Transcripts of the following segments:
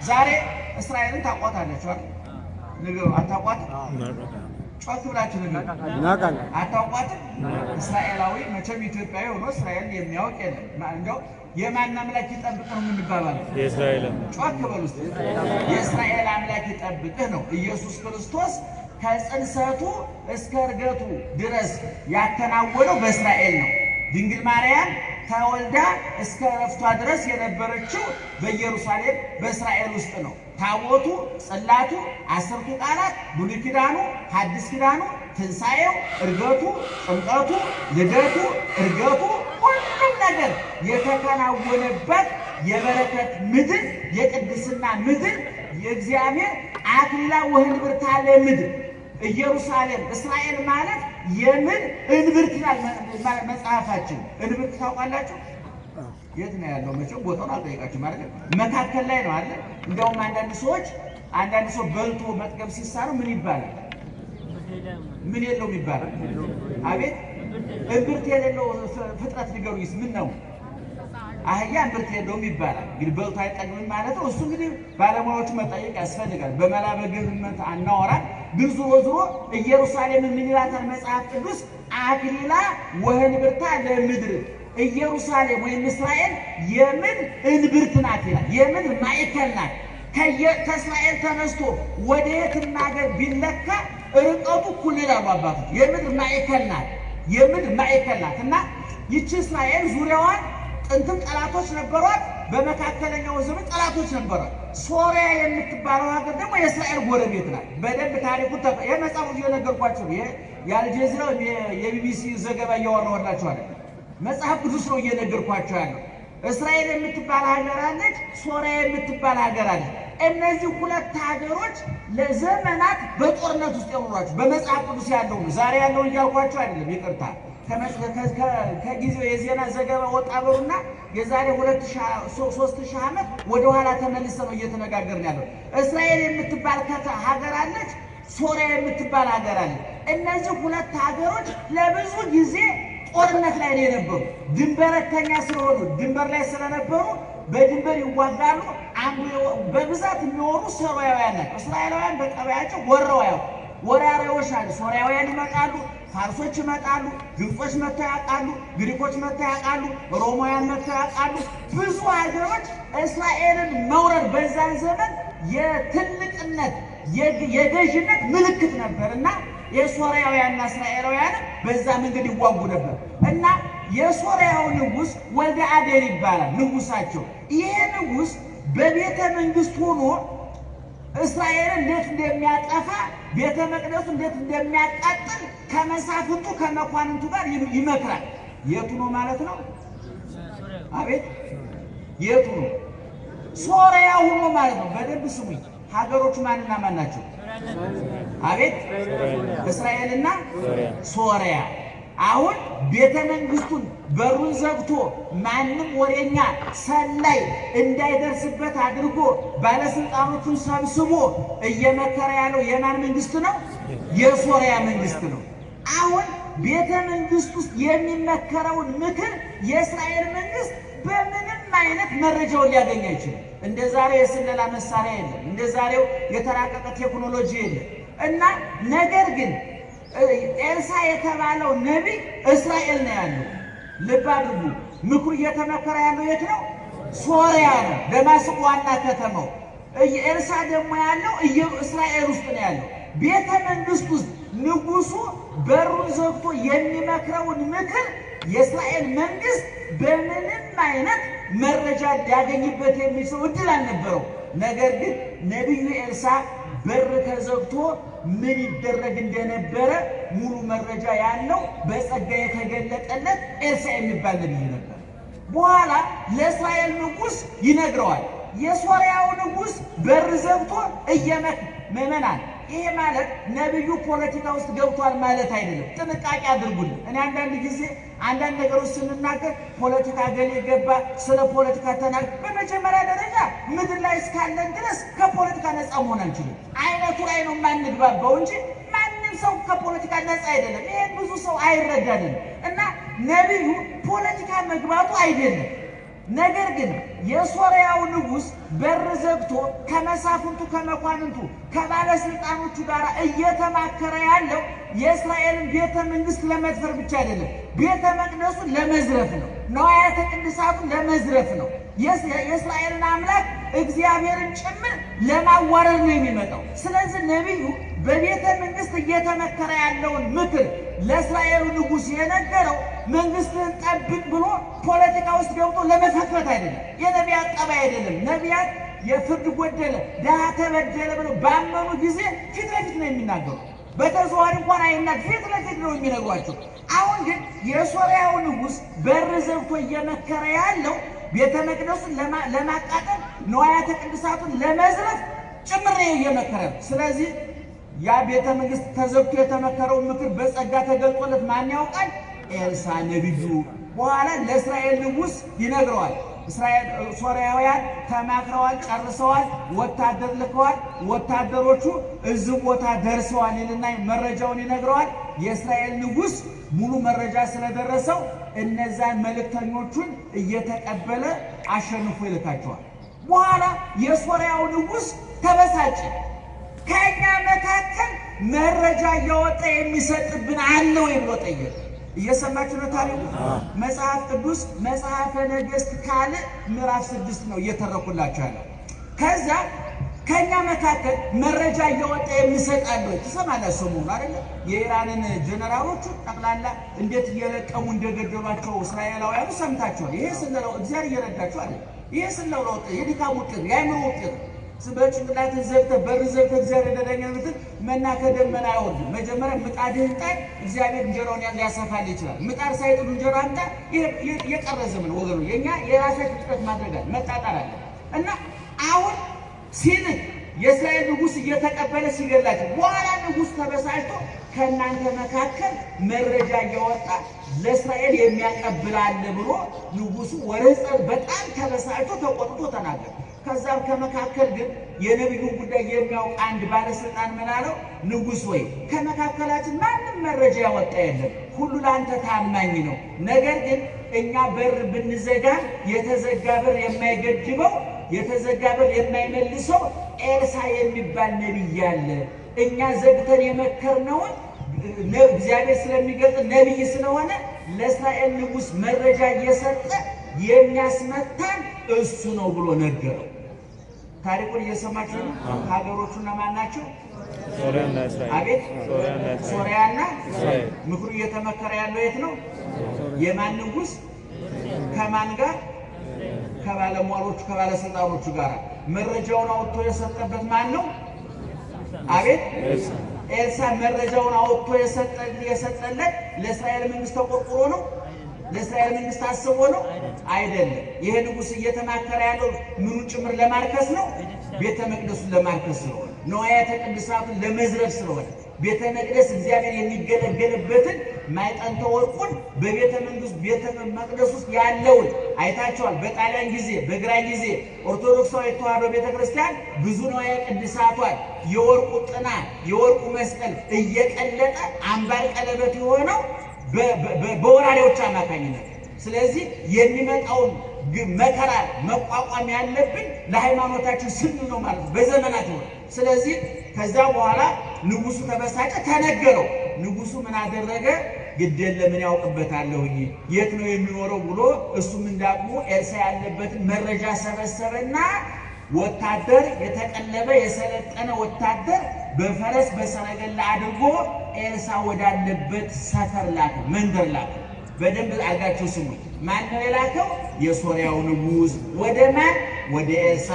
ዛሬ እስራኤልን ታቋታላችሁ አይደል? ንገሩ አታቋት? ጮክ ብላችሁ ንገሩ። አታቋት? እስራኤላዊ መቼም ኢትዮጵያዊ ሆኖ እስራኤልን የሚያውቅ የለም። እንደው የማን አምላክ ይጠብቅህ ነው የምንባባለው? የእስራኤል ጮክ በሉ እስቲ። የእስራኤል አምላክ ይጠብቅህ ነው። ኢየሱስ ክርስቶስ ከጽንሰቱ እስከ እርገቱ ድረስ ያከናወነው በእስራኤል ነው። ድንግል ማርያም ተወልዳ እስከ ዕረፍቷ ድረስ የነበረችው በኢየሩሳሌም በእስራኤል ውስጥ ነው። ታቦቱ፣ ጽላቱ፣ 10ቱ ቃላት፣ ብሉይ ኪዳኑ፣ ሐዲስ ኪዳኑ፣ ትንሣኤው፣ እርገቱ፣ ጥምቀቱ፣ ልደቱ፣ እርገቱ ሁሉም ነገር የተከናወነበት የበረከት ምድር፣ የቅድስና ምድር፣ የእግዚአብሔር አክሊላ ወህንብርት አለ ምድር ኢየሩሳሌም። እስራኤል ማለት የምን እንብርት ይላል መጽሐፋችን። እንብርት ታውቃላችሁ? የት ነው ያለው? መቼም ቦታውን አልጠይቃችሁ ማለት ነው። መካከል ላይ ነው አለ። እንደውም አንዳንድ ሰው በልቶ መጥገብ ሲሳሩ ምን ይባላል? ምን የለውም ይባላል። አቤት እንብርት የሌለው ፍጥረት ንገሩኝስ ምን ነው? አህያ እንብርት የለውም ይባላል። እንግዲህ በልቶ አይጠግብም ማለት ነው። እሱ እንግዲህ ባለሙያዎቹ መጠየቅ ያስፈልጋል። በመላ በግብመት አናወራ። ግን ዞሮ ኢየሩሳሌምን ምን ይላታል መጽሐፍ ቅዱስ? አክሊላ ወህንብርታ ለምድር። ኢየሩሳሌም ወይም እስራኤል የምን እንብርት ናት ይላል። የምን ማዕከል ናት። ከእስራኤል ተነስቶ ወደ የትም ሀገር ቢለካ ርቀቱ እኩል ይላሉ አባቶች። የምድር ማዕከል ናት። የምድር ማዕከል ናት እና ይቺ እስራኤል ዙሪያዋን ጥንትም ጠላቶች ነበሯት። በመካከለኛው ዘመን ጠላቶች ነበሯት። ሶሪያ የምትባለው ሀገር ደግሞ የእስራኤል ጎረቤት ናት። በደንብ ታሪኩን የመጽሐፉ እየነገርኳቸው የአልጀዚራው የቢቢሲ ዘገባ እያወራሁላችሁ አለ። መጽሐፍ ቅዱስ ነው እየነገርኳቸው ያለው። እስራኤል የምትባል ሀገር አለች፣ ሶሪያ የምትባል ሀገር አለች። እነዚህ ሁለት ሀገሮች ለዘመናት በጦርነት ውስጥ የኖሯቸው በመጽሐፍ ቅዱስ ያለው ነው። ዛሬ ያለውን እያልኳቸው አይደለም፣ ይቅርታ። ከጊዜው የዜና ዘገባ ወጣ በሉና የዛሬ 2000-3000 ዓመት ወደ ኋላ ተመልሰን ነው እየተነጋገርን ያለው። እስራኤል የምትባል ሀገር አለች፣ ሶሪያ የምትባል ሀገር አለች። እነዚህ ሁለት ሀገሮች ለብዙ ጊዜ ጦርነት ላይ ነው የነበሩ። ድንበረተኛ ስለሆኑ ድንበር ላይ ስለነበሩ በድንበር ይዋጋሉ። በብዛት የሚኖሩ ሶርያውያን ናቸው። እስራኤላውያን በቀባያቸው ወራሪዎች ናቸው። ሶርያውያን ይመጣሉ፣ ፋርሶች ይመጣሉ፣ ግብጾች መጥተው ያውቃሉ፣ ግሪኮች መጥተው ያውቃሉ፣ ሮማውያን መጥተው ያውቃሉ። ብዙ ሀገሮች እስራኤልን መውረድ በዛን ዘመን የትልቅነት የገዥነት ምልክት ነበር እና የሶርያውያንና እስራኤላውያን በዛ መንገድ ይዋጉ ነበር እና የሶርያው ንጉሥ ወልደ አዴር ይባላል ንጉሳቸው። ይሄ ንጉሥ በቤተ መንግስት ሆኖ እስራኤልን እንዴት እንደሚያጠፋ ቤተ መቅደሱ እንዴት እንደሚያቃጥል ከመሳፍንቱ ከመኳንንቱ ጋር ይመክራል። የቱ ነው ማለት ነው? አቤት የቱ ነው? ሶርያ ሆኖ ማለት ነው። በደንብ ስሙኝ። ሀገሮቹ ማንና ማን ናቸው? አቤት እስራኤልና ሶርያ። አሁን ቤተ መንግስቱን በሩን ዘግቶ ማንም ወሬኛ ሰላይ እንዳይደርስበት አድርጎ ባለስልጣኖቹን ሰብስቦ እየመከረ ያለው የማን መንግስት ነው? የሶርያ መንግስት ነው። አሁን ቤተ መንግስት ውስጥ የሚመከረውን ምክር የእስራኤል መንግስት በምንም አይነት መረጃውን ሊያገኝ አይችልም። እንደ ዛሬው የስለላ መሳሪያ የለም። እንደ ዛሬው የተራቀቀ ቴክኖሎጂ የለም እና ነገር ግን ኤልሳ የተባለው ነቢይ እስራኤል ነው ያለው። ልብ አድርጉ። ምክሩ እየተመከረ ያለው የት ነው? ሶርያ ነው፣ ደማስቆ ዋና ከተማው። ኤልሳ ደግሞ ያለው እስራኤል ውስጥ ነው ያለው። ቤተ መንግስት ውስጥ ንጉሱ በሩን ዘግቶ የሚመክረውን ምክር የእስራኤል መንግስት በምንም አይነት መረጃ ሊያገኝበት የሚችለው እድል አልነበረው። ነገር ግን ነቢዩ ኤልሳ በር ተዘግቶ ምን ይደረግ እንደነበረ ሙሉ መረጃ ያለው በጸጋ የተገለጠለት ኤልሳ የሚባል ነቢይ ነበር። በኋላ ለእስራኤል ንጉስ ይነግረዋል። የሶርያው ንጉስ በር ዘግቶ ምዕመናን፣ ይሄ ማለት ነቢዩ ፖለቲካ ውስጥ ገብቷል ማለት አይደለም። ጥንቃቄ አድርጉልን። እኔ አንዳንድ ጊዜ አንዳንድ ነገሮች ስንናገር ፖለቲካ ገሌ ገባ፣ ስለ ፖለቲካ ተናገር። በመጀመሪያ ደረጃ ምድር ላይ እስካለን ድረስ ከፖለቲካ ነፃ መሆን አንችልም። አይነቱ ላይ ነው የማንግባባው እንጂ ማንም ሰው ከፖለቲካ ነፃ አይደለም። ይሄን ብዙ ሰው አይረዳንም እና ነቢዩ ፖለቲካ መግባቱ አይደለም ነገር ግን የሶርያው ንጉስ በር ዘግቶ ከመሳፍንቱ ከመኳንንቱ ከባለስልጣኖቹ ጋር እየተማከረ ያለው የእስራኤልን ቤተ መንግስት ለመዝረፍ ብቻ አይደለም፣ ቤተ መቅደሱን ለመዝረፍ ነው፣ ንዋያተ ቅድሳቱን ለመዝረፍ ነው። የእስራኤልን አምላክ እግዚአብሔርን ጭምር ለማዋረድ ነው የሚመጣው። ስለዚህ ነቢዩ በቤተ መንግስት እየተመከረ ያለውን ምክር ለእስራኤሉ ንጉስ የነገረው መንግስትን ጠብቅ ብሎ ፖለቲካ ውስጥ ገብቶ ለመፈትፈት አይደለም። የነቢያት ጠባይ አይደለም። ነቢያት የፍርድ ጎደለ ድሃ ተበደለ ብለው ባመኑ ጊዜ ፊት ለፊት ነው የሚናገሩ። በተዘዋዋሪ እንኳን አይናገሩ፣ ፊት ለፊት ነው የሚነግሯቸው። አሁን ግን የሶርያው ንጉስ በር ዘግቶ እየመከረ ያለው ቤተ መቅደሱን ለማቃጠል ንዋያተ ቅድሳቱን ለመዝረፍ ጭምር እየመከረ ነው። ስለዚህ ያ ቤተ መንግስት ተዘግቶ የተመከረው ምክር በጸጋ ተገልጦለት ማን ያውቃል? ኤልሳ ነብዩ። በኋላ ለእስራኤል ንጉስ ይነግረዋል። ሶርያውያን ተማክረዋል፣ ጨርሰዋል፣ ወታደር ልከዋል፣ ወታደሮቹ እዚህ ቦታ ደርሰዋል ይልና መረጃውን ይነግረዋል። የእስራኤል ንጉስ ሙሉ መረጃ ስለደረሰው እነዛን መልእክተኞቹን እየተቀበለ አሸንፎ ይልካቸዋል። በኋላ የሶርያው ንጉስ ተበሳጨ። ከኛ መካከል መረጃ እያወጣ የሚሰጥብን አለ ወይ ብሎ ጠየቀ። እየሰማችሁ ነው ታሪኩ? መጽሐፍ ቅዱስ መጽሐፈ ነገሥት ካልዕ ምዕራፍ 6 ነው እየተረኩላችሁ ያለው። ከዛ ከኛ መካከል መረጃ እያወጣ የሚሰጣል ወይ? ትሰማላችሁ ሰሞኑን አይደል? የኢራንን ጀነራሎቹ ጠቅላላ እንዴት እየለቀሙ እንደገደሏቸው እስራኤላውያኑ ሰምታችኋል። ይሄ ስለለው እግዚአብሔር እየረዳችሁ አይደል? ይሄ ስለለው የድካም ውጤት የአእምሮ ውጤት በጭንቅላት ዘግተህ በር ዘግተህ እግዚአብሔር ደረኛ ምትል መና ከደመና አይወርድም። መጀመሪያ ምጣድህን ጣል፣ እግዚአብሔር እንጀራውን ያሰፋል ይችላል። ምጣድ ሳይጥሉ እንጀራ አምጣ፣ የቀረዘም ነው ወገኑ። የኛ የራሳችን ጥረት ማድረጋል መጣጣል አለ እና አሁን ሲልክ የእስራኤል ንጉስ እየተቀበለ ሲገላቸው በኋላ ንጉስ ተበሳጭቶ ከእናንተ መካከል መረጃ እያወጣ ለእስራኤል የሚያቀብል አለ ብሎ ንጉሱ ወረጸ። በጣም ተበሳጭቶ ተቆጥቶ ተናገረ። ከዛም ከመካከል ግን የነቢዩን ጉዳይ የሚያውቅ አንድ ባለስልጣን ምን አለው? ንጉስ ወይ ከመካከላችን ማንም መረጃ ያወጣ የለም፣ ሁሉ ለአንተ ታማኝ ነው። ነገር ግን እኛ በር ብንዘጋ የተዘጋ በር የማይገድበው የተዘጋ በር የማይመልሰው ኤልሳ የሚባል ነቢይ አለ። እኛ ዘግተን የመከርነውን እግዚአብሔር ስለሚገልጥ ነቢይ ስለሆነ ለእስራኤል ንጉስ መረጃ እየሰጠ የሚያስመታን እሱ ነው ብሎ ነገረው። ታሪኩን እየሰማችሁ ነው። ሀገሮቹ እነማን ናቸው? ሶርያና እስራኤል። አቤት ሶርያና እስራኤል። ምክሩ እየተመከረ ያለው የት ነው? የማን ንጉስ? ከማን ጋር? ከባለሟሎቹ ከባለስልጣኖቹ ጋር። መረጃውን አውጥቶ የሰጠበት ማን ነው? አቤት ኤልሳ። መረጃውን አውጥቶ የሰጠለት ለእስራኤል መንግስት ተቆርቁሮ ነው? ለእስራኤል መንግስት አስቦ ነው? አይደለም። ይሄ ንጉስ እየተማከረ ያለው ምኑ ጭምር ለማርከስ ነው? ቤተ መቅደሱን ለማርከስ ስለሆነ፣ ንዋያተ ቅድሳቱን ለመዝረፍ ስለሆነ፣ ቤተ መቅደስ እግዚአብሔር የሚገለገልበትን ማዕጠንተ ወርቁን በቤተ መቅደስ ውስጥ ያለውን አይታቸዋል። በጣሊያን ጊዜ በግራኝ ጊዜ ኦርቶዶክሳዊ ተዋሕዶ ቤተክርስቲያን ብዙ ንዋየ ቅድሳቷን የወርቁ ጥና የወርቁ መስቀል እየቀለጠ አምባር ቀለበት የሆነው በወራሪዎች አማካኝነት። ስለዚህ የሚመጣውን መከራ መቋቋም ያለብን ለሃይማኖታችን ስንል ነው ማለት ነው በዘመናት ነው። ስለዚህ ከዛ በኋላ ንጉሱ ተበሳጨ፣ ተነገረው። ንጉሱ ምን አደረገ? ግድ የለም ምን ያውቅበታለሁኝ የት ነው የሚኖረው ብሎ እሱም እንዳቅሙ ኤልሳ ያለበትን መረጃ ሰበሰበና ወታደር የተቀለበ የሰለጠነ ወታደር በፈረስ በሰረገላ አድርጎ ኤልሳ ወዳለበት ሰፈር ላከ፣ መንደር ላከ። በደንብ አድርጋችሁ ስሙ። ማን ነው የላከው? የሶርያው ንጉስ። ወደ ማን? ወደ ኤልሳ።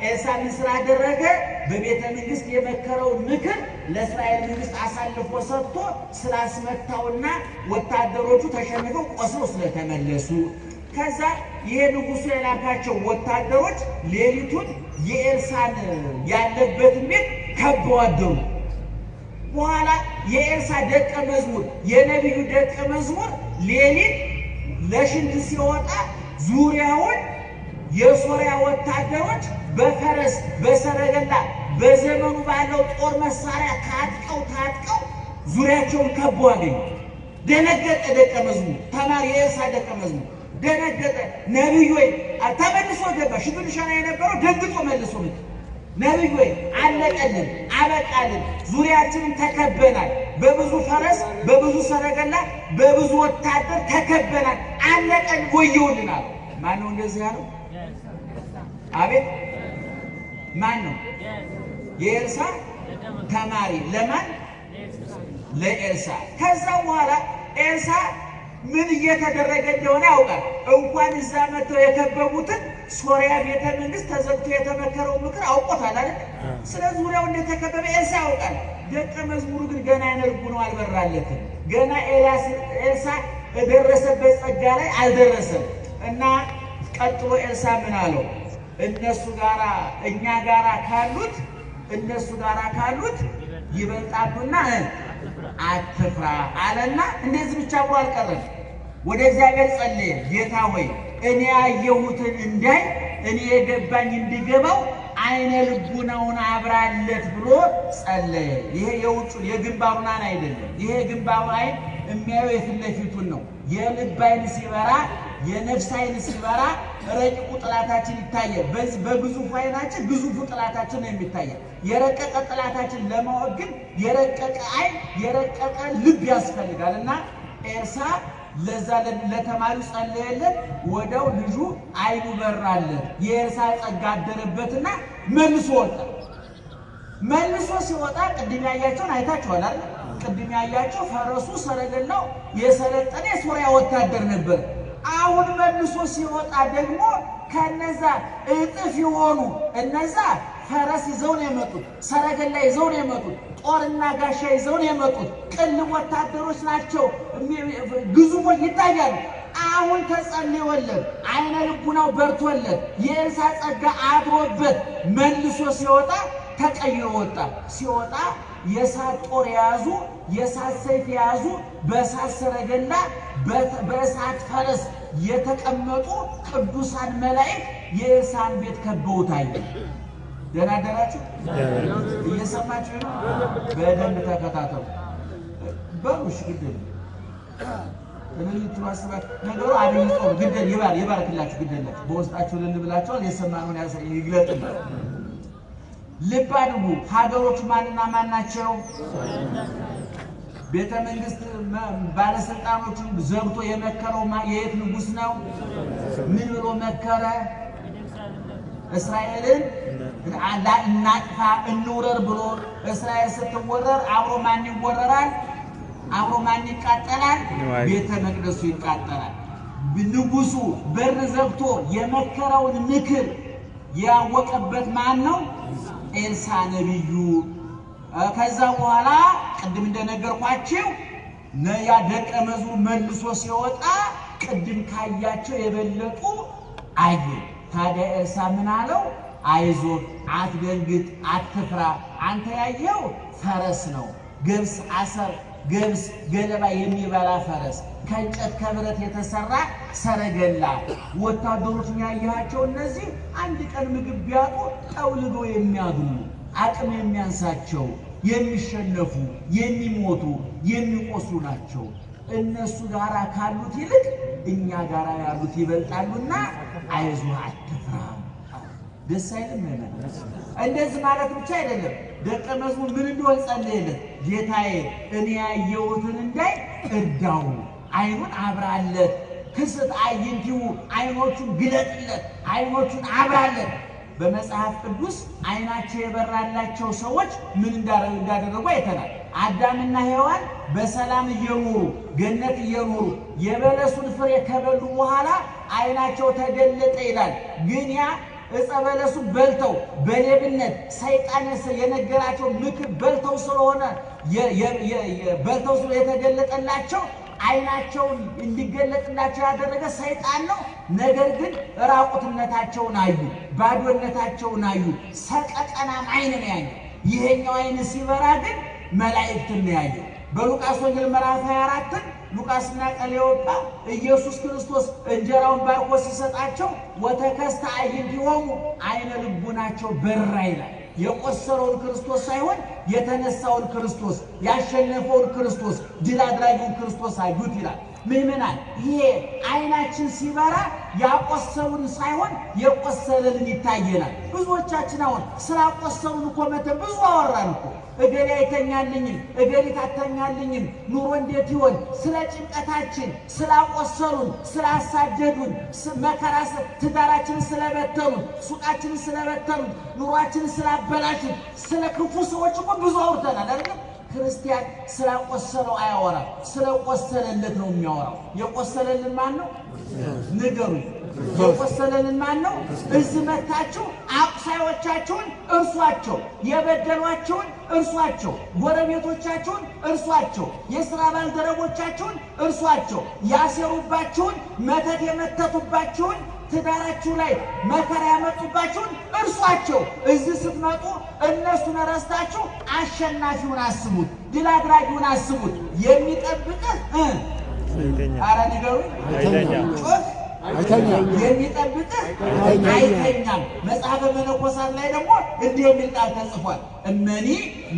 ኤልሳ ምን ስላደረገ? በቤተ መንግስት የመከረውን ምክር ለእስራኤል መንግስት አሳልፎ ሰጥቶ ስላስመታውና ወታደሮቹ ተሸንፈው ቆስለው ስለተመለሱ። ከዛ ይሄ ንጉሱ የላካቸው ወታደሮች ሌሊቱን የኤልሳን ያለበትን ቤት ከበው አደሩ። በኋላ የኤልሳ ደቀ መዝሙር የነቢዩ ደቀ መዝሙር ሌሊት ለሽንት ሲወጣ ዙሪያውን የሶርያ ወታደሮች በፈረስ በሰረገላ በዘመኑ ባለው ጦር መሳሪያ ታጥቀው ዙሪያቸውን ከበው አገኙ። ደነገጠ ደቀ መዝሙር፣ ተማሪ የኤልሳ ደቀ መዝሙር ደነገጠ። ነብዩ ወይ ተመልሶ ገባ። ሽቱንሻና የነበረው ደንግጦ መልሶ መጣ። ነብዩ ወይ አለቀልን፣ አበቃልን፣ ዙሪያችንን ተከበናል። በብዙ ፈረስ፣ በብዙ ሰረገላ፣ በብዙ ወታደር ተከበናል፣ አለቀን፣ ወየውልናል። ማን ነው እንደዚህ ያለው? አቤት ማን ነው? የኤልሳ ተማሪ ለማን? ለኤልሳ። ከዛ በኋላ ኤልሳ ምን እየተደረገ እንደሆነ ያውቃል። እንኳን እዛ መጥተው የከበቡትን ሶሪያ ቤተ መንግስት ተዘግቶ የተመከረው ምክር አውቆታል አይደል? ስለዚህ ዙሪያው እንደተከበበ ኤልሳ ያውቃል። ደቀ መዝሙሩ ግን ገና አይነርጉ ነው፣ አልበራለትም። ገና ኤልሳ የደረሰበት ጸጋ ላይ አልደረሰም። እና ቀጥሎ ኤልሳ ምን አለው? እነሱ ጋራ እኛ ጋራ ካሉት እነሱ ጋራ ካሉት ይበልጣሉና አትፍራ አለና እንደዚህ ብቻ ብሎ አልቀረም። ወደ እግዚአብሔር ጸለየ። ጌታ ሆይ እኔ ያየሁትን እንዳይ እኔ የገባኝ እንዲገባው አይነ ልቡናውን አብራለት ብሎ ጸለየ። ይሄ የውጩን የግንባሩን አይደለም። ይሄ የግንባሩ አይን የሚያየው የፊት ለፊቱን ነው። የልብ አይን ሲበራ የነፍስ አይን ሲበራ ረቂቁ ጥላታችን ይታያል። በዚህ በግዙፉ አይናችን ግዙፉ ጥላታችን ነው የሚታየው። የረቀቀ ጥላታችን ለማወቅ ግን የረቀቀ አይን የረቀቀ ልብ ያስፈልጋልና ኤልሳ ለዛ ለተማሪው ጸለየለት። ወዲያው ልጁ አይኑ በራለት። የኤልሳ ጸጋ አደረበትና መልሶ ወጣ። መልሶ ሲወጣ ቅድም ያያቸውን አይታችኋል አይደል? ቅድም ያያቸው ፈረሱ ሰረገላው የሰለጠነ የሶሪያ ወታደር ነበር። አሁን መልሶ ሲወጣ ደግሞ ከነዛ እጥፍ የሆኑ እነዛ ፈረስ ይዘው ነው የመጡት፣ ሰረገላ ይዘው ነው የመጡት፣ ጦርና ጋሻ ይዘው ነው የመጡት። ቅልብ ወታደሮች ናቸው፣ ግዙፎች ይታያሉ። አሁን ተጸልዮለት አይነ ልቡናው በርቶለት የኤልሳ ጸጋ አድሮበት መልሶ ሲወጣ ተቀይሮ ወጣ። ሲወጣ የእሳት ጦር የያዙ የእሳት ሰይፍ የያዙ በእሳት ሰረገላ በእሳት ፈረስ የተቀመጡ ቅዱሳን መላእክት የኤልሳን ቤት ከበውታል። ደህና አደራችሁ? እየሰማችሁ ነው? በደንብ ተከታተሉ። በሩሽ ግደል ለምትዋስባት ነገሩ አብይ ጾም ግደል ይባርክላችሁ። ግደላችሁ በውስጣችሁ ልንብላችኋል። የሰማነውን ይግለጥልን። ልብ አድርጉ። ሀገሮች ማንና ማን ናቸው? ቤተ መንግስት ባለስልጣኖችን ዘግቶ የመከረው የየት ንጉስ ነው? ምን ብሎ መከረ? እስራኤልን እናጥፋ እንውረር ብሎ። እስራኤል ስትወረር አብሮ ማን ይወረራል? አብሮ ማን ይቃጠላል? ቤተ መቅደሱ ይቃጠላል። ንጉሱ በር ዘግቶ የመከረውን ምክር ያወቀበት ማን ነው? ኤልሳ ነብዩ። ከዛ በኋላ ቅድም እንደነገርኳችሁ ያ ደቀ መዝሙር መልሶ ሲወጣ ቅድም ካያቸው የበለጡ አየ። ታዲያ ኤልሳ ምን አለው? አይዞህ፣ አትደንግጥ፣ አትፍራ። አንተ ያየው ፈረስ ነው፣ ገብስ አሰር ገብስ ገለባ የሚበላ ፈረስ፣ ከእንጨት ከብረት የተሰራ ሰረገላ። ወታደሮች ያያቸው እነዚህ አንድ ቀን ምግብ ቢያጡ ጠውልገው የሚያድሩ አቅም የሚያንሳቸው የሚሸነፉ የሚሞቱ የሚቆስሉ ናቸው። እነሱ ጋራ ካሉት ይልቅ እኛ ጋራ ያሉት ይበልጣሉና አይዞህ አትፍራ። ደስ አይልም? እንደዚህ ማለት ብቻ አይደለም። ደቀ መዝሙር ምን እንደሆነ ጸለየለት። ጌታዬ እኔ ያየሁትን እንዳይ እርዳው፣ አይኑን አብራለት፣ ክስት አይንቲው አይኖቹን ግለጥለት፣ አይኖቹን አብራለት። በመጽሐፍ ቅዱስ አይናቸው የበራላቸው ሰዎች ምን እንዳደረጉ አይተናል። አዳምና ሔዋን በሰላም እየኖሩ ገነት እየኖሩ የበለሱን ፍሬ ከበሉ በኋላ አይናቸው ተገለጠ ይላል። ግን ያ ዕፀ በለሱን በልተው በሌብነት ሰይጣን የነገራቸው ምክር በልተው ስለሆነ የተገለጠላቸው አይናቸውን እንዲገለጥላቸው ያደረገ ሰይጣን ነው። ነገር ግን ራቁትነታቸውን አዩ፣ ባዶነታቸውን አዩ። ሰቀቀናም አይን ነው ያዩ። ይሄኛው አይን ሲበራ ግን መላእክትን ነው ያዩ። በሉቃስ ወንጌል ምዕራፍ 24 ሉቃስና ቀሌዮጳ ኢየሱስ ክርስቶስ እንጀራውን ባርኮ ሲሰጣቸው ወተከስተ አዕይንቲሆሙ አይነ ልቡናቸው በራ ይላል። የቆሰለውን ክርስቶስ ሳይሆን የተነሳውን ክርስቶስ፣ ያሸነፈውን ክርስቶስ፣ ድል አድራጊውን ክርስቶስ አዩት ይላል። ምእመናን ይሄ አይናችን ሲበራ ያቆሰሉን ሳይሆን የቆሰለልን ይታየናል። ብዙዎቻችን አሁን ስላቆሰሉን እኮ መተን ብዙ አወራን እኮ እገሌ አይተኛልኝም እገሊት አተኛልኝም ኑሮ እንዴት ይሆን ስለ ጭንቀታችን ስላቆሰሉን ስላሳደዱን መከራ ትዳራችንን ስለበተኑን ሱቃችንን ስለበተኑን ኑሯችንን ስላበላሹን ስለ ክፉ ሰዎች እኮ ብዙ አውርተናል አይደል? ክርስቲያን ስላቆሰለው አያወራም፣ ስለቆሰለለት ነው የሚያወራው። የቆሰለልን ማን ነው? ንገሩኝ። የቆሰለልን ማን ነው? እዚህ መታችሁ አቁሳዮቻችሁን እርሷቸው፣ የበደሏቸውን እርሷቸው፣ ጎረቤቶቻችሁን እርሷቸው፣ የሥራ ባልደረቦቻችሁን እርሷቸው፣ ያሰሩባችሁን መተት የመተቱባችሁን ትዳራችሁ ላይ መከራ ያመጡባችሁን እርሷቸው። እዚህ ስትመጡ እነሱን ረስታችሁ አሸናፊውን አስቡት፣ ድል አድራጊውን አስቡት። የሚጠብቅህ አረ ንገሩኝ የሚጠብቅህ አይተኛም። መጽሐፈ መነኮሳት ላይ ደግሞ እንዲህ የሚል ቃል ተጽፏል። እመኒ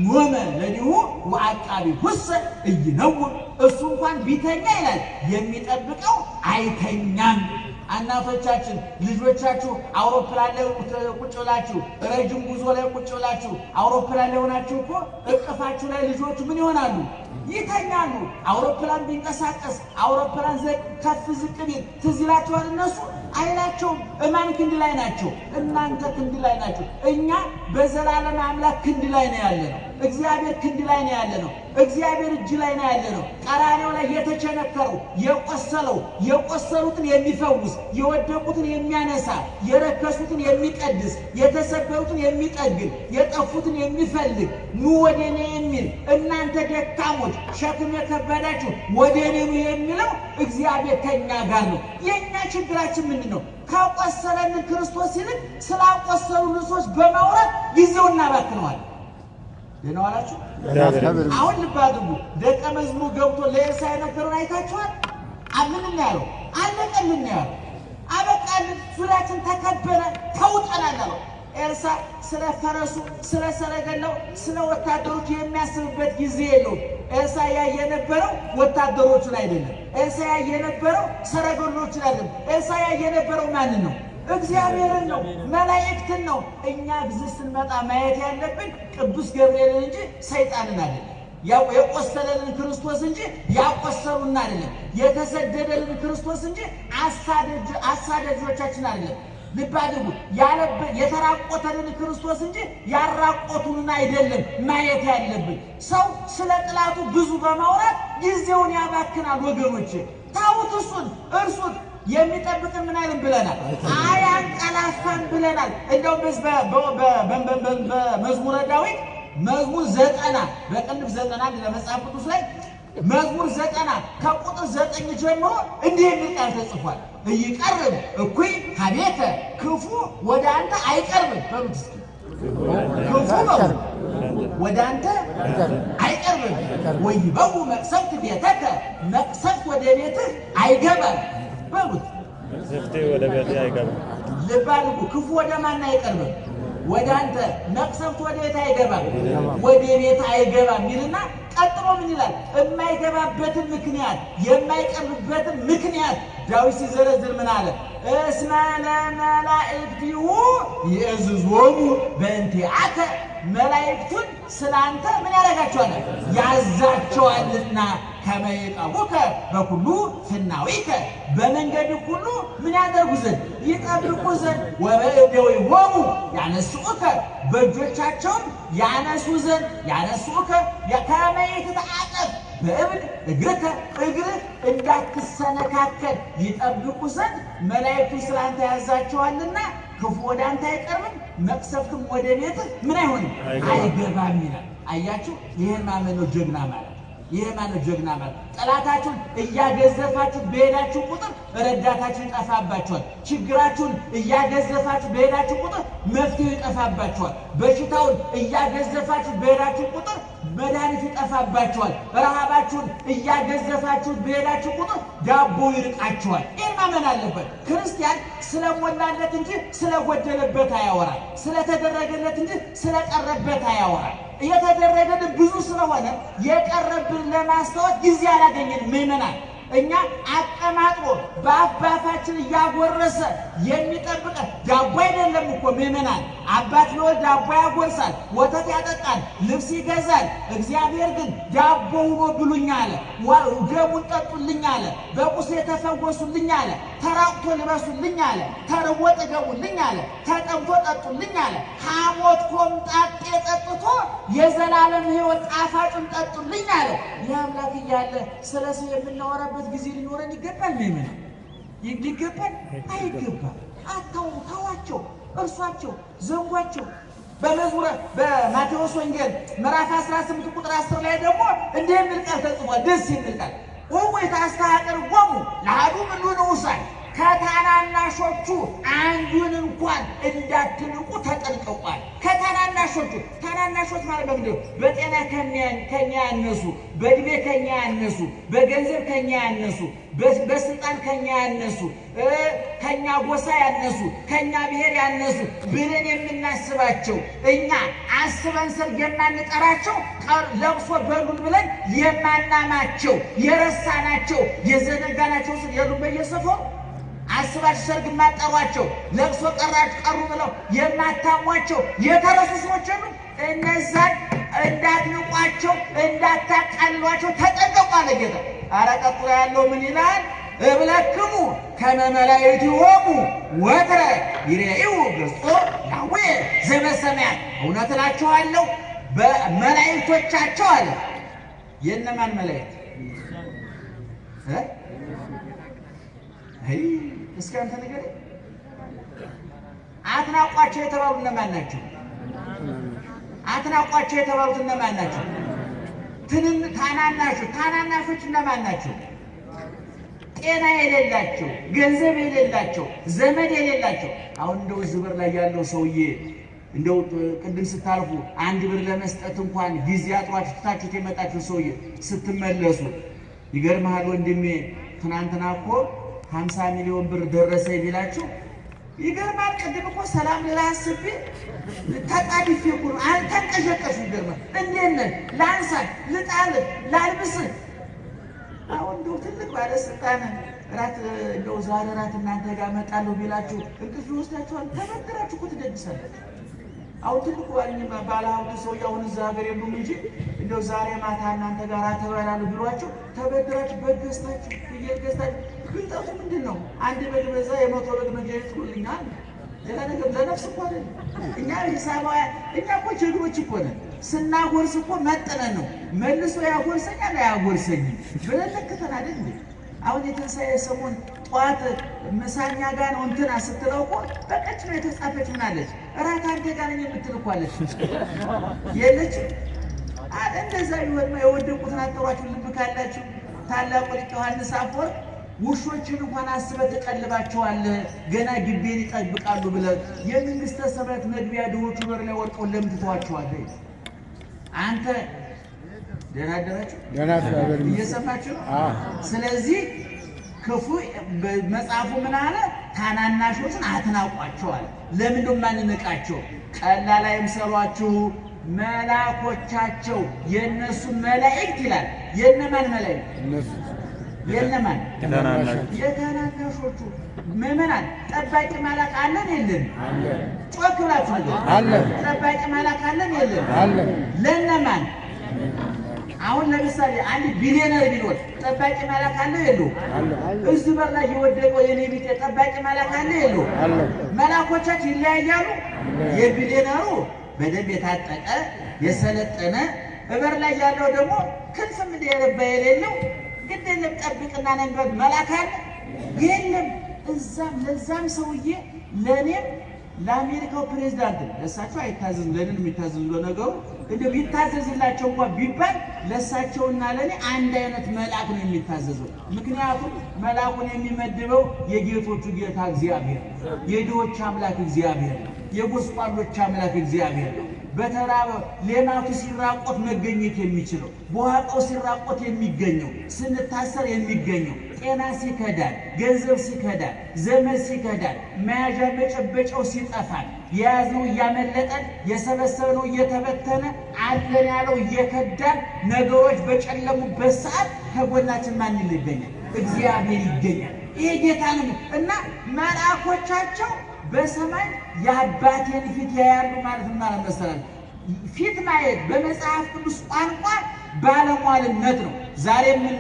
ኖመ ለዲሁ ወአቃቢ ሁሰ እይነውም። እሱ እንኳን ቢተኛ ይላል የሚጠብቀው አይተኛም። እናቶቻችን ልጆቻችሁ አውሮፕላን ላይ ቁጭ ብላችሁ ረጅም ጉዞ ላይ ቁጭ ብላችሁ አውሮፕላን ላይ ሆናችሁ እኮ እቅፋችሁ ላይ ልጆቹ ምን ይሆናሉ? ይተኛሉ። አውሮፕላን ቢንቀሳቀስ አውሮፕላን ከፍ ዝቅ ቢል ትዝ ይላችኋል? እነሱ አይላቸውም። እማን ክንድ ላይ ናቸው? እናንተ ክንድ ላይ ናቸው። እኛ በዘላለም አምላክ ክንድ ላይ ነው ያለነው። እግዚአብሔር ክንድ ላይ ነው ያለነው። እግዚአብሔር እጅ ላይ ነው ያለነው። ቀራንዮ ላይ የተቸነከረው የቆሰሉትን የሚፈውስ የወደቁትን የሚያነሳ የረከሱትን የሚቀድስ የተሰበሩትን የሚጠግን የጠፉትን የሚፈልግ ኑ ወደ እኔ የሚል እናንተ ደካሞች ሸክም የከበዳችሁ ወደ እኔ ኑ የሚለው እግዚአብሔር ከኛ ጋር ነው። የኛ ችግራችን ምንድን ነው? ካቆሰለልን ክርስቶስ ይልቅ ስላቆሰሉን ሰዎች በማውራት ጊዜውን እናባክነዋል። ደህና ዋላችሁ። አሁን ልብ አድርጉ። ደቀ መዝሙሩ ገብቶ ለኤልሳ የነገረውን አይታችኋል? ምን ነው ያለው? አለቀልን ነው ያለው። አበቃልን፣ ዙሪያችን ተከበረ፣ ተውጠናል አለው። ኤልሳ ስለ ፈረሱ ስለ ሰረገላው ስለ ወታደሮቹ የሚያስብበት ጊዜ የለውም። ኤልሳ ያየ የነበረው ወታደሮቹን አይደለም። ኤልሳ ያየ የነበረው ሰረገሎቹን አይደለም። ኤልሳ ያየ የነበረው ማንን ነው? እግዚአብሔርን ነው፣ መላእክትን ነው። እኛ እዚህ ስንመጣ ማየት ያለብን ቅዱስ ገብርኤልን እንጂ ሰይጣንን አይደለም። የቆሰለልን ክርስቶስ እንጂ ያቆሰሉን አይደለም። የተሰደደልን ክርስቶስ እንጂ አሳዳጆቻችን አይደለም። ልብ አድርጉ። የተራቆተልን ክርስቶስ እንጂ ያራቆቱን አይደለም ማየት ያለብን። ሰው ስለ ጥላቱ ብዙ በማውራት ጊዜውን ያባክናል። ወገኖች ታውት እርሱን የሚጠብቅን ምን አይልም ብለናል? አያንቀላፋም ብለናል። እንደውም በመዝሙረ ዳዊት መዝሙር 90 በቅንፍ 90 ለመጽሐፍ ቅዱስ ላይ መዝሙር 90 ከቁጥር 9 ጀምሮ እንዲህ የሚል ቃል ተጽፏል። ይቀርብ እኩይ ሀቤከ ክፉ ወደ አንተ አይቀርብም። በሉት እስኪ ክፉ ነው ወደ አንተ አይቀርብም። ወይበው መቅሰፍት ቤተከ መቅሰፍት ወደ ቤትህ አይገባም። በሉት መቅሰፍት ወደ ቤትህ አይገባም። ልብ አድርጉ። ክፉ ወደ ማን አይቀርብም? ወደ አንተ። መቅሰፍት ወደ ቤት አይገባም፣ ወደ ቤት አይገባም ይልና ቀጥሎ ምን ይላል? የማይገባበትን ምክንያት የማይቀርብበትን ምክንያት ዳዊት ሲዘረዝር ምን አለ? እስመ ለመላእክቲሁ ይእዝዞሙ በእንቲአከ መላእክቱን ስላንተ ምን ያደርጋቸዋል? ያዛቸዋልና ከመ ይጠብቁከ በኩሉ ፍናዊከ በመንገድ ሁሉ ምን ያደርጉ ዘንድ? ይጠብቁ ዘንድ። ወበእደዊሆሙ ያነሱከ በእጆቻቸውም ያነሱ ዘንድ ያነሱከ ከመ ይትተዓጠፍ በእብን እግርከ እግርህ እንዳትሰነካከል ይጠብቁ ዘንድ መላእክቱን ስላንተ ያዛቸዋልና ክፉ ወደ አንተ አይቀርብም፣ መቅሰፍትም ወደ ቤትህ ምን አይሆንም አይገባም ይላል። አያችሁ፣ ይሄን ማመን ነው ጀግና ማለት። ይሄ ማለት ጀግና ማለት ጠላታችሁን እያገዘፋችሁ በሄዳችሁ ቁጥር ረዳታችሁ ይጠፋባችኋል። ችግራችሁን እያገዘፋችሁ በሄዳችሁ ቁጥር መፍትሄው ይጠፋባችኋል። በሽታውን እያገዘፋችሁ በሄዳችሁ ቁጥር መድኃኒት ይጠፋባችኋል። ረሃባችሁን እያገዘፋችሁ በሄዳችሁ ቁጥር ዳቦ ይርቃችኋል። ይህን ማመን አለበት። ክርስቲያን ስለሞላለት እንጂ ስለጎደለበት አያወራል። ስለተደረገለት እንጂ ስለቀረበት አያወራል። የተደረገልን ብዙ ስለሆነ የቀረብን ለማስታወስ ጊዜ አላገኘንም። ምእመናን እኛ አቀማጥሮ በአባታችን ያጎረሰ የሚጠብቀ ዳቦ አይደለም እኮ ምእመናን። አባት ለወልድ ዳቦ ያጎርሳል፣ ወተት ያጠጣል፣ ልብስ ይገዛል። እግዚአብሔር ግን ዳቦ ሆኖ ብሉኝ አለ፣ ደሙን ጠጡልኝ አለ፣ በቁስሌ ተፈወሱልኝ አለ፣ ተራቁቶ ልበሱልኝ አለ፣ ተርቦ ጥገቡልኝ አለ፣ ተጠምቶ ጠጡልኝ አለ። ሐሞት ኮምጣጤ ጠጥቶ የዘላለም ሕይወት ጣፋጭን ጠጡልኝ አለ። ይህ አምላክ እያለ ስለ ሰው የምናወራበት ጊዜ ሊኖረን ይገባል? ምእመናን ይገባል? አይገባም። ተዋቸው፣ እርሷቸው፣ ዘንጓቸው። በመዝሙረ በማቴዎስ ወንጌል ምዕራፍ 18 ቁጥር 10 ላይ ደግሞ እንዲህ የሚል ቃል ተጽፏል። ደስ የሚል ቃል ወሙ የታስተሐቅርዎሙ ለአሐዱ እምኔሆሙ ውሳን፣ ከታናናሾቹ አንዱን እንኳን እንዳትንቁ ተጠንቀቋል። ከታናናሾቹ ታናናሾች ማለት በምንድን ነው? በጤና ከኛ ያነሱ፣ በእድሜ ከኛ ያነሱ፣ በገንዘብ ከኛ ያነሱ፣ በስልጣን ከኛ ያነሱ፣ ከኛ ጎሳ ያነሱ፣ ከኛ ብሔር ያነሱ ብለን የምናስባቸው እኛ አስበን ሰርግ የማንጠራቸው ለቅሶ በሉን ብለን የማናማቸው የረሳናቸው የዘነጋናቸው ስል የሉም በየሰፈሩ አስባችሁ ሰርግ የማጠሯቸው ለቅሶ ቀሩ ብለው የማታሟቸው የተረሱ ሰዎች አሉ። እነዛን እንዳትንቋቸው እንዳታቃልሏቸው ተጠንቀቁ አለ ጌታ። ኧረ ቀጥሎ ያለው ምን ይላል? እብለክሙ ከመ መላእክቲሆሙ ወትረ ይሬኡ ገጾ ያዌ ዘበሰማያት። እውነት እላችኋለሁ በመላእክቶቻቸው አለ። የእነማን መላእክት? እስኪ አንተ ንገረኝ። አትናቋቸው የተባሉት እነማን ናቸው? አትናቋቸው የተባሉት እነማን ናቸው? ታናናሾች እነማን ናቸው? ጤና የሌላቸው፣ ገንዘብ የሌላቸው፣ ዘመድ የሌላቸው። አሁን እንደው እዚህ በር ላይ ያለው ሰውዬ እንደው ቅድም ስታልፉ አንድ ብር ለመስጠት እንኳን ጊዜ አጥሯችሁ ትታችሁት የመጣችሁ ሰውዬ ስትመለሱ ይገርምሃል ወንድሜ ትናንትና እኮ 50 ሚሊዮን ብር ደረሰ ቢላችሁ ይገርማል። ቅድም እኮ ሰላም ላስብ ተጣድፌ እኮ ነው አልተንቀሸቀሽ። ይገርማል። እንዴት ነህ? ላንሳት፣ ልጣል፣ ላልብስ። አሁን እንደው ትልቅ ባለስልጣን ራት እንደው ዛሬ ራት እናንተ ጋር መጣለሁ ቢላችሁ እንቅልፍ ይወስዳችኋል። ተመከራችሁ እኮ ትደግሳላችሁ። አሁን ትልቅ ባለሀብቱ ሰውዬ አሁን እዛ ሀገር የሉም እንጂ እንደው ዛሬ ማታ እናንተ ጋር ተበላሉ ቢሏችሁ ተበድራችሁ በግ ገዝታችሁ ፍየል ገዝታችሁ ግልጠቱ ምንድን ነው? አንድ በግ በዛ የ100 በግ መግዣ ይጥሉልኛል። ሌላ ነገር ለነፍስ እኮ አይደል። እኛ ሂሳባውያን እኛ እኮ ጀግኖች እኮ ነን። ስናጎርስ እኮ መጥነን ነው መልሶ ያጎርሰኛል አያጎርሰኝም ብለን ለክተን አይደል እንዴ? አሁን የትንሣኤ ሰሞን ጠዋት ምሳኛ ጋር ነው እንትና ስትለው እኮ በቀጭ ነው የተጻፈች ምናለች? እራት አንተ ጋር ነኝ የምትል እኮ አለች የለችም? እንደዛ ይወድማ የወደቁትን አጠሯችሁ። ልብ ካላችሁ ታላቁ ሊቅ ዮሐንስ አፈወርቅ ውሾችን እንኳን አስበህ ትቀልባቸዋለህ ገና ግቤን ይጠብቃሉ ብለህ የመንግስተ ሰማያት መግቢያ ድሆቹ በር ላይ ወድቀው ለምን ትተዋቸዋለህ? አንተ ደህና አደራችሁ? እየሰማችሁ ነው? ስለዚህ ክፉ መጽሐፉ ምን አለ? ታናናሾችን አትናቋቸዋል። ለምን ነው ማንነቃቸው? ቀላል አይምሰሏችሁ መላእክቶቻቸው የነሱ መላእክት ይላል። የነማን መላእክት? የነማን? የታናናሾቹ ምእመናን። ጠባቂ መልአክ አለን የለን? ጮክ ብላችሁ አለ። ጠባቂ መልአክ አለን የለን? ለነማን? አሁን ለምሳሌ አንድ ቢሊዮነር ቢኖር ጠባቂ መልአክ አለው የለው? እዚህ በር ላይ የወደቀው የኔ ቢጤ ጠባቂ መልአክ አለ የለው? መልአኮቻችን ይለያያሉ። የቢሊዮነሩ በደንብ የታጠቀ የሰለጠነ፣ በር ላይ ያለው ደግሞ ክንፍም እንደየረባ የሌለው ግድልም ጠብቅና ነንበብ መልአክ አለ የለም። እዛም ለዛም ሰውዬ ለኔም ለአሜሪካው ፕሬዝዳንት ለሳቸው አይታዘዝም፣ ለኔም የሚታዘዙ ለነገሩ እንደው ይታዘዝላቸው እንኳን ቢባል ለሳቸውና ለኔ አንድ አይነት መልአክ ነው የሚታዘዘው። ምክንያቱም መልአኩን የሚመድበው የጌቶቹ ጌታ እግዚአብሔር፣ የድሆች አምላክ እግዚአብሔር፣ የጎስቋሎች አምላክ እግዚአብሔር ነው። በተራበ ሌማቱ ሲራቆት መገኘት የሚችለው፣ በዋቀው ሲራቆት የሚገኘው፣ ስንታሰር የሚገኘው፣ ጤና ሲከዳን፣ ገንዘብ ሲከዳን፣ ዘመድ ሲከዳን፣ መያዣ መጨበጫው ሲጠፋን፣ የያዝነው እያመለጠን፣ የሰበሰብነው እየተበተነ፣ አለን ያለው እየከዳን፣ ነገሮች በጨለሙበት ሰዓት ከጎናችን ማን ይገኛል? እግዚአብሔር ይገኛል። ይሄ ጌታ ነው እና መልአኮቻቸው በሰማይ የአባቴን ፊት ያያሉ ማለት ማለት መሰላል። ፊት ማየት በመጽሐፍ ቅዱስ ቋንቋ ባለሟልነት ነው። ዛሬ ምን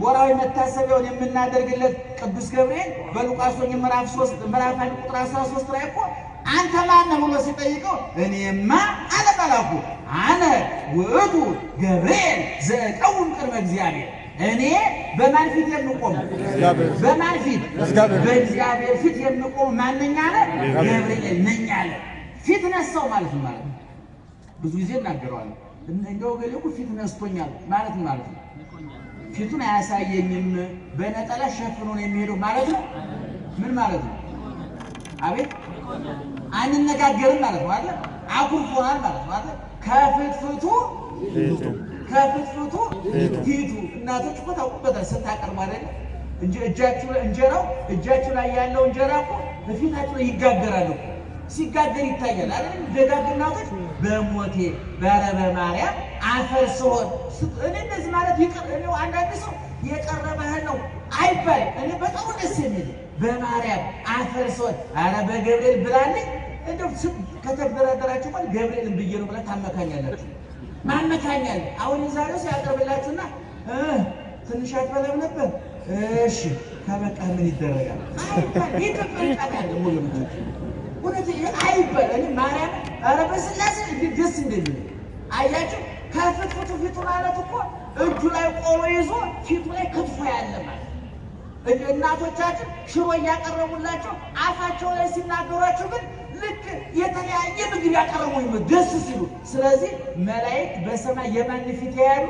ወራዊ መታሰቢያውን የምናደርግለት ቅዱስ ገብርኤል በሉቃስ ወንጌል ምዕራፍ 3 ምዕራፍ 1 ቁጥር 13 ላይ እኮ አንተ ማን ነህ ብሎ ሲጠይቀው እኔማ አለ መልአኩ አነ ውእቱ ገብርኤል ዘእቀውም ቅድመ እግዚአብሔር፣ እኔ በማን ፊት የምቆም? በማን ፊት? በእግዚአብሔር ፊት የምቆም ማንኛ አለ? ገብርኤል ነኝ አለ። ፊት ነሳው ማለት ነው። ማለት ብዙ ጊዜ እናገረዋለሁ። እንደው ገሌው ፊት ነስቶኛል ማለት ማለት ነው። ፊቱን አያሳየኝም በነጠላ ሸፍኖ ነው የሚሄደው ማለት ነው። ምን ማለት ነው? አቤት አንነጋገርም ማለት ነው አይደል? አኩርፎናል ማለት ነው አይደል? ከፍትፍቱ ፊቱ እናቶች እኮ ታውቁበታል ስታቀርቡ አይደል? እንጀራው እጃችሁ ላይ ያለው እንጀራ እኮ በፊታችሁ ላይ ይጋገራል እኮ ሲጋገር ይታያል አይደል? ደጋግ እናቶች በሞቴ በረበ ማርያም አፈር ስሆን እኔ እንደዚህ ማለት ይቀር ነው። አንዳንድ ሰው የቀረበህ ነው አይባል። እኔ በጣም ደስ የሚል በማርያም አፈር ስሆን አረ በገብርኤል ብላለኝ እንደው ከተደረደራችሁ ማለት ገብርኤልን ብዬ ነው ብለህ ታመካኛላችሁ። ማመካኛል አሁን ዛሬው ሲያቀርብላችሁና ትንሽ አትበላም ነበር እሺ ከበቃ ምን ይደረጋል? አይባል ይተፈቃታል ሙሉ ወደዚ አይባል። እኔ ማርያም አረ በስላሴ ደስ እንደሚል አያችሁ። ከፍትፍቱ ፊቱ ማለት እኮ እጁ ላይ ቆሎ ይዞ ፊቱ ላይ ክትፎ ያለ ማለት እናቶቻችን ሽሮ እያቀረቡላቸው አፋቸው ላይ ሲናገሯቸው ግን ልክ የተለያየ ምግብ ያቀረቡ ደስ ሲሉ። ስለዚህ መላእክት በሰማይ የማን ፊት ያያሉ?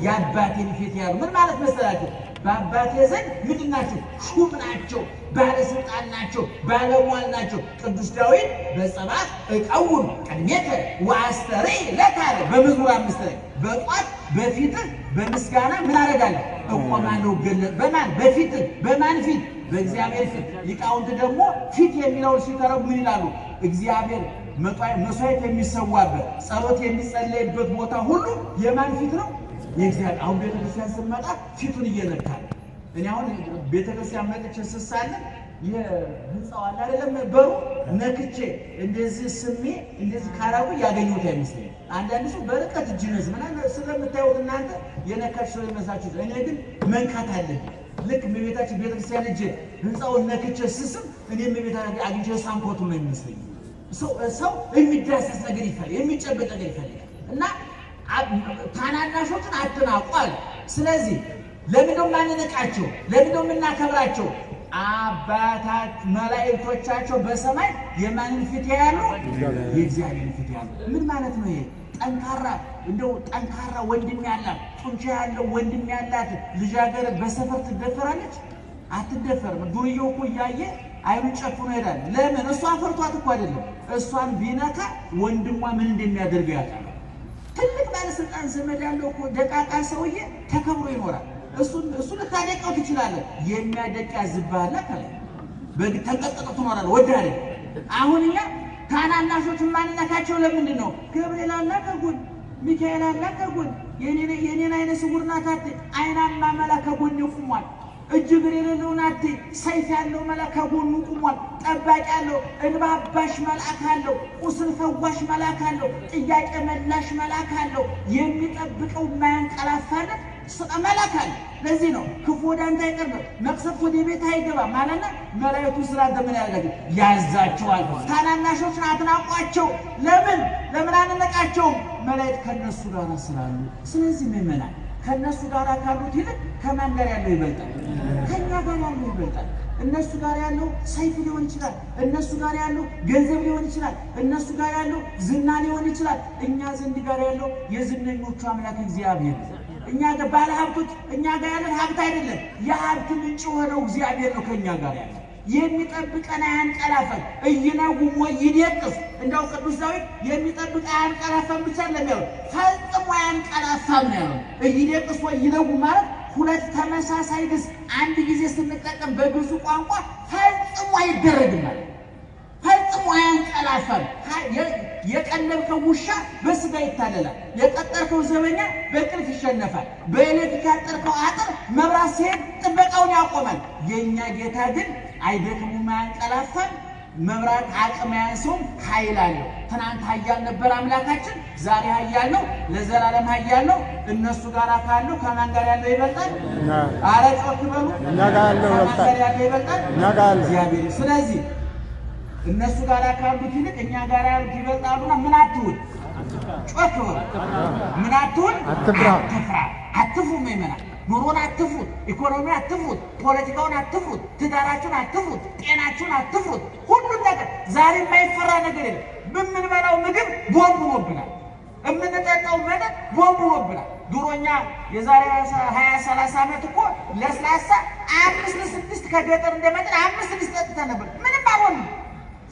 የአባቴን ፊት ያያሉ። ምን ማለት መሰላችሁ? በአባቴ ዘንድ ምንድን ናቸው? ሹም ናቸው፣ ባለስልጣን ናቸው፣ ባለሟል ናቸው። ቅዱስ ዳዊት በጸባት እቀውም ቅድሜከ ወአስተርይ ለከ በመዝሙር 5 ላይ በጧት በፊትህ በምስጋና ምን አደርጋለሁ? እቆማለሁ። ገለጥ በማን በፊትህ በማን ፊት? በእግዚአብሔር ፊት። ሊቃውንት ደግሞ ፊት የሚለውን ሲተረጉ ምን ይላሉ? እግዚአብሔር መስዋዕት የሚሰዋበት ጸሎት የሚጸለይበት ቦታ ሁሉ የማን ፊት ነው? የእግዚአብሔር። አሁን ቤተክርስቲያን ስንመጣ ፊቱን እየነካል። እኔ አሁን ቤተክርስቲያን መጥቼ ስሳለን የህንጻው አለ አይደለም በሩ ነክቼ እንደዚህ ስሜ እንደዚህ ካራጉ ያገኙት አይመስልም። አንዳንድ ሰው በርቀት እጅ ነዝ ምናምን ስለምታዩት እናንተ የነካች ሰው ይመስላችሁ። እኔ ግን መንካት አለብኝ። ልክ በቤታችን ቤተክርስቲያን እጅ ህንጻውን ነክቼ ስስም እኔም በቤታችን አግኝቼ ሳንኮቱ ነው የሚመስለኝ። ሰው የሚዳሰስ ነገር ይፈልጋል፣ የሚጨበጥ ነገር ይፈልጋል። እና ታናናሾችን አትናቋል። ስለዚህ ለምንድነው ማንነቃቸው? ለምንድነው የምናከብራቸው? አባታት መላእክቶቻቸው በሰማይ የማንን ፊት ያያሉ? የእግዚአብሔርን ፊት ያያሉ። ምን ማለት ነው ይሄ? ጠንካራ እንደው ጠንካራ ወንድም ያላት ጡንቻ ያለው ወንድም ያላት ልጃገረድ በሰፈር ትደፈራለች? አትደፈርም። ዱርዬው እኮ እያየ አይኑን ጨፍኖ ይሄዳል። ለምን? እሷ ፈርቷት እኮ አይደለም። እሷን ቢነካ ወንድሟ ምን እንደሚያደርገው ያውቃል። ትልቅ ባለስልጣን ዘመድ ያለው እኮ ደቃቃ ሰውዬ ተከብሮ ይኖራል። እሱ ልታደቀው ትችላለህ። የሚያደቅ ያዝብሃል ካለ ተንቀጥቅጦ ትኖራለህ። ወዳለ አሁን እኛ ታናናሾችን ማንነካቸው ለምንድን ነው? ገብርኤል አለ ከጎን፣ ሚካኤል አለ ከጎን፣ የኔን አይነ ስውር ናት አይናማ መልአክ ከጎን ቆሟል። እጅ እግር የሌለው ናት ሰይፍ ያለው መልአክ ከጎኑ ቆሟል። ጠባቂ ያለው እንባ አባሽ መልአክ አለው። ቁስል ፈዋሽ መልአክ አለው። ጥያቄ መላሽ መልአክ አለው። የሚጠብቀው የማያንቀላፋለት መልአክ አለ። ለዚህ ነው ክፉ ወደ አንተ አይቀርብም፣ መቅሰፍት ወደ ቤት አይገባም ማለት ነው። መላእክቱ ስላንተ ምን ያደርጋሉ? ያዛቸዋል። ታናናሾችን አትናቋቸው። ለምን አንነቃቸውም? መላእክት ከነሱ ጋር ስላሉ። ስለዚህ ምእመናን ከነሱ ጋር ካሉት ይልቅ ከማን ጋር ያለው ይበልጣል? ከኛ ጋር ያለው ይበልጣል። እነሱ ጋር ያለው ሰይፍ ሊሆን ይችላል። እነሱ ጋር ያለው ገንዘብ ሊሆን ይችላል። እነሱ ጋር ያለው ዝና ሊሆን ይችላል። እኛ ዘንድ ጋር ያለው የዝነኞቹ አምላክ እግዚአብሔር። እኛ ጋር ባለ ሀብቶች እኛ ጋር ያለን ሀብት አይደለም። የሀብት ምንጭ ሆነው እግዚአብሔር ነው ከኛ ጋር ያለው። የሚጠብቀን አያንቀላፋም። እይነጉም ወይደቅስ። እንደው ቅዱስ ዳዊት የሚጠብቅ አያንቀላፋም ብቻ ለሚያው ፈጽሞ አያንቀላፋም ነው። እይደቅስ ወይነጉም ማለት ሁለት ተመሳሳይ ግስ አንድ ጊዜ ስንጠቀም በግዙ ቋንቋ ፈጽሞ አይደረግም ማለት ፈጽሞ አያንቀላፋም። የቀለብከው ውሻ በስጋ ይታለላል። የቀጠርከው ዘበኛ በእንቅልፍ ይሸነፋል። በኤሌክትሪክ ያጠርከው አጥር መብራት ሲሄድ ጥበቃውን ያቆማል። የኛ ጌታ ግን አይደክሙም አያንቀላፋም። መብራት አቅም ያንሰውም ኃይል አለው። ትናንት ኃያል ነበር አምላካችን፣ ዛሬ ኃያል ነው፣ ለዘላለም ኃያል ነው። እነሱ ጋር ካሉ ከማን ጋር ያለው ይበልጣል? አረ ጮክ በሉ። እኛ ጋር ያለው ይበልጣል እግዚአብሔር። ስለዚህ እነሱ ጋር ካሉት ይልቅ እኛ ጋር ያሉት ይበልጣሉና ምን አትሁን? ጮክ በሉ። ምን አትሁን? አትፍራ። አትፍሩ ምእመናን። ኑሮን አትፍሩት፣ ኢኮኖሚ አትፍሩት፣ ፖለቲካውን አትፍሩት፣ ትዳራችሁን አትፍሩት፣ ጤናችሁን አትፍሩት። ሁሉን ነገር ዛሬ የማይፈራ ነገር የለም። በምንበላው ምግብ ቦምብ ሆኖብናል። የምንጠጣው መጠጥ ቦምብ ሆኖብናል። ድሮኛ የዛሬ 20-30 ዓመት እኮ ለስላሳ 5-6 ከገጠር እንደመጣን 5-6 ጠጥተን ነበር፣ ምንም አልሆንም።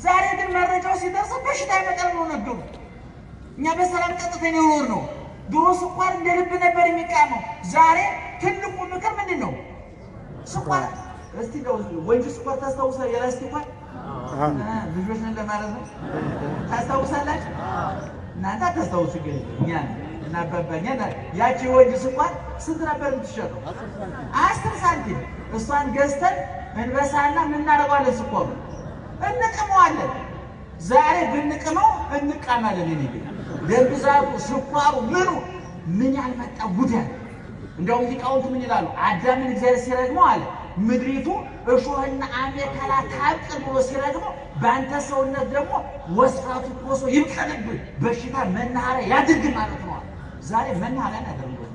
ዛሬ ግን መረጃው ሲደርሰው በሽታ ይመጣል ነው ነገሩ። እኛ በሰላም ጠጥተን የኖር ነው። ድሮ ስኳር እንደ ልብ ነበር የሚቃመው። ዛሬ ትልቁ ምክር ምንድን ነው? ስኳር እስቲ ነው ወንጂ ስኳር ታስታውሳለህ? የላስቲክ ስኳር ልጆች ነን ለማለት ነው። ታስታውሳላችሁ? እናንተ ታስታውሱ ግን እኛ እና አባባኛ ያቺ ወንጂ ስኳር ስንት ነበር የምትሸጠው? 10 ሳንቲም። እሷን ገዝተን እንበሳና ምን እናደርገዋለን? ስኳሩ እንቅመዋለን። ዛሬ ብንቅመው እንቃማለን። እኔ ግን ደም ብዛቱ፣ ስኳሩ፣ ምን ያልመጣ ጉዳይ። እንደውም ሊቃውንት ምን ይላሉ? አዳምን እግዚአብሔር ሲረግመው አለ ምድሪቱ እሾህና አሜከላ ታብቅል ብሎ ሲረግመው በአንተ ሰውነት ደግሞ ወስፋቱ ኮሶ ይብቀልብህ፣ በሽታ መናኸሪያ ያድርግ ማለት ነው። ዛሬ መናኸሪያ ያደርጉት።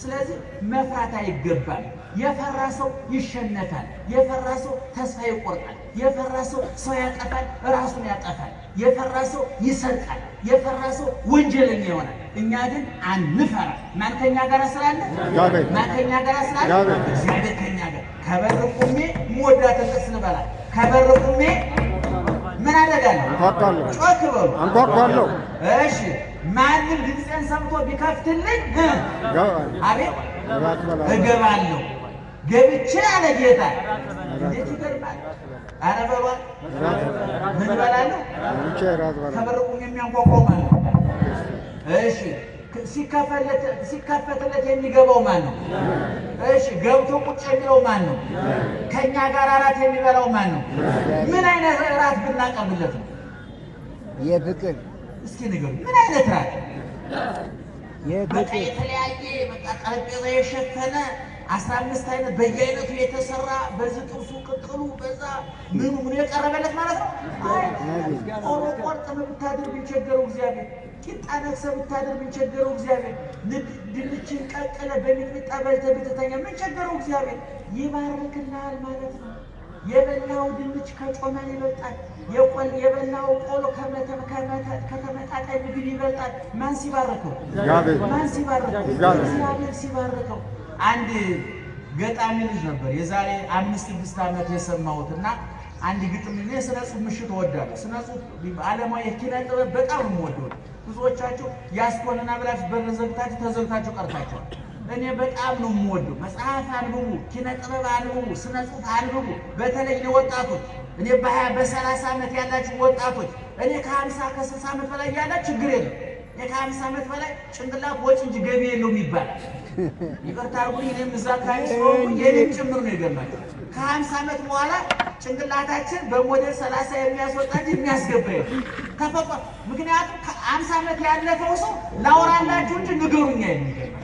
ስለዚህ መፍራት አይገባም። የፈራ ሰው ይሸነፋል። የፈራ ሰው ተስፋ ይቆርጣል። የፈራ ሰው ሰው ያጠፋል፣ ራሱን ያጠፋል። የፈራ ሰው ይሰርቃል። የፈራ ሰው ወንጀለኛ ይሆናል። እኛ ግን አንፈራ። ማን ከኛ ጋር ስላለ? ማን ከኛ ጋር ስላለ? እግዚአብሔር ከኛ ጋር። ከበር ቆሜ ሞዳተን ተስልበላ ከበር ቆሜ ምን አደርጋለሁ? ጮክ በሉ። አንኳኳለሁ። እሺ ማንም ድምፅን ሰምቶ ቢከፍትልኝ አቤት እገባለሁ። ገብቼ አለ ጌታ። እንዴት ይገርማል! ኧረ በሏል። ምን እበላለሁ? ከበር ቆሜ የሚያንኳኳው ማለት ነው። እሺ ሲከፈትለት የሚገባው ማን ነው? እሺ ገብቶ ቁጭ የሚለው ማን ነው? ከኛ ጋር እራት የሚበላው ማን ነው? ምን አይነት እራት ብናቀርብለት ነው? የፍቅር እስኪ ንገሩ። ምን አይነት እራት? በቃ የተለያየ በቃ ጠረጴዛ የሸፈነ 15 አይነት በየአይነቱ የተሰራ በዚህ ጥብሱ፣ ቅቅሉ፣ በዛ ምን የቀረበለት ማለት ነው? ቆሎ ቆርጠህ ብታድር ቢቸገረው እግዚአብሔር፣ ቂጣ ነክሰህ ብታድር ቢቸገረው እግዚአብሔር፣ ድንችን ቀቅለህ በሚጥሚጣ በልተህ ብትተኛ ምን ቸገረው እግዚአብሔር? ይባርክልሃል ማለት ነው። የበላው ድንች ከጮመን ይበልጣል። የበላው ቆሎ ከተመጣጣኝ ምግብ ይበልጣል። ማን ሲባርከው? ማን ሲባርከው? እግዚአብሔር ሲባርከው። አንድ ገጣሚ ልጅ ነበር የዛሬ 5-6 ዓመት የሰማሁትና አንድ ግጥም እኔ ስነ ጽሁፍ ምሽት እወዳለሁ። ስነ ጽሁፍ ዓለማዊ የኪነ ጥበብ በጣም የምወደው። ብዙዎቻችሁ ያስኮንና ብላችሁ በረዘግታችሁ ተዘግታችሁ ቀርታችኋል። እኔ በጣም ነው የምወደው። መጽሐፍ አንብቡ፣ ኪነ ጥበብ አንብቡ፣ ስነ ጽሁፍ አንብቡ። በተለይ ወጣቶች፣ እኔ በ20-30 ዓመት ያላችሁ ወጣቶች፣ እኔ ከ50-60 ዓመት በላይ ያላችሁ ችግር የለም። ከ50 ዓመት በላይ ጭንቅላት ወጭ እንጂ ገቢ የለውም ይባላል። ይቅርታ አድርጉኝ፣ እኔም እዛ አካባቢ ስለሆንኩ የኔም ጭምር ነው የገባቸው። ከ50 ዓመት በኋላ ጭንቅላታችን በሞዴል 30 የሚያስወጣ እንጂ የሚያስገባ የለም ተፈጥሮ። ምክንያቱም ከ50 ዓመት ያለፈው ሰው ላወራላችሁ እንጂ ንገሩኛ የሚገባቸው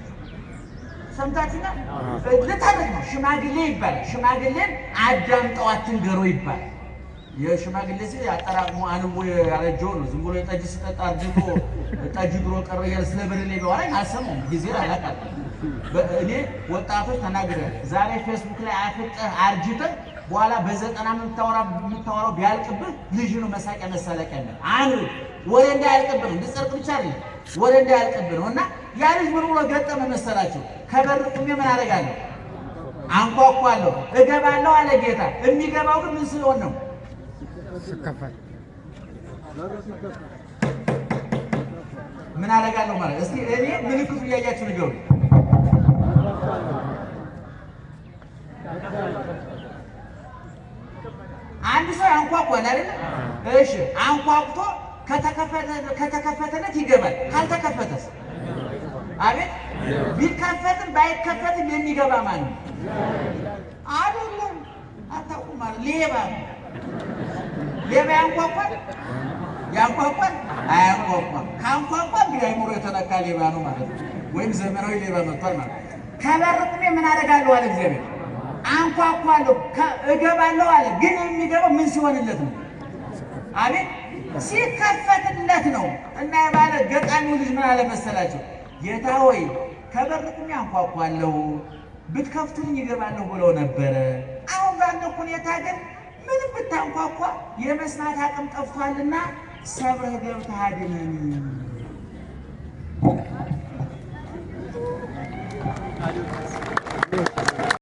ሰምታችሁና ልታደግ ነው። ሽማግሌ ይባላል። ሽማግሌን አዳምጠው አትንገረው ይባላል። የሽማግሌ ሲል ያጠራቅሞ አንቦ ያረጀው ነው። ዝም ብሎ ጠጅ ሲጠጣ አድርጎ ጠጅ ድሮ ቀረ እያለ ስለ ብርሌ ቢያወራኝ አልሰማሁም። ጊዜ አላውቃለሁ። እኔ ወጣቶች ተናግረዋል። ዛሬ ፌስቡክ ላይ አፍጠህ አርጅተህ በኋላ በ90 የምታወራው ቢያልቅብህ ልጅ ነው መሳቂያ መሳለቂያ ነው። አንዱ ወሬ እንዳያልቅብህ ነው። እንድትጸድቅ ብቻ አይደለም ወሬ እንዳያልቅብህ ነው። እና ያ ልጅ ምን ብሎ ገጠመ መሰላችሁ? ከበር ቆሜ ምን አደርጋለሁ? አንኳኳለሁ፣ እገባለሁ አለ ጌታ። የሚገባው ግን ምን ስለሆነ ነው? ሲከፈት ምን አደርጋለሁ ማለት እስቲ እኔ ምልክቱ እያያችሁ ንገሩ። አንድ ሰው አንኳኳል አይደል? እሺ አንኳኩቶ ከተከፈተለት ይገባል። ካልተከፈተስ? አቤት ቢከፈትም ባይከፈትም የሚገባ ማን ነው? አይደለም አታውቁም ማለት ሌባ ሌባ ያንኳኳል አያንኳኳም ካንኳኳም ቢያይሙሮ የተነካ ሌባ ነው ማለት ነው ወይም ዘመናዊ ሌባ መጥቷል ማለት ከበርቁሜ ምን አደርጋለሁ አለ እግዚአብሔር አንኳኳለሁ እገባለሁ አለ ግን የሚገባው ምን ሲሆንለት ነው አቤት ሲከፈትለት ነው እና ባለ ገጣሚው ልጅ ምን አለ መሰላችሁ ጌታ ሆይ ከበርቁሜ አንኳኳለሁ ብትከፍቱልኝ ይገባለሁ ብሎ ነበር አሁን ባለው ሁኔታ ግን ምንም ብታንኳኳ የመስማት አቅም ጠፍቷልና ሰብረህ ገብተህ አድነን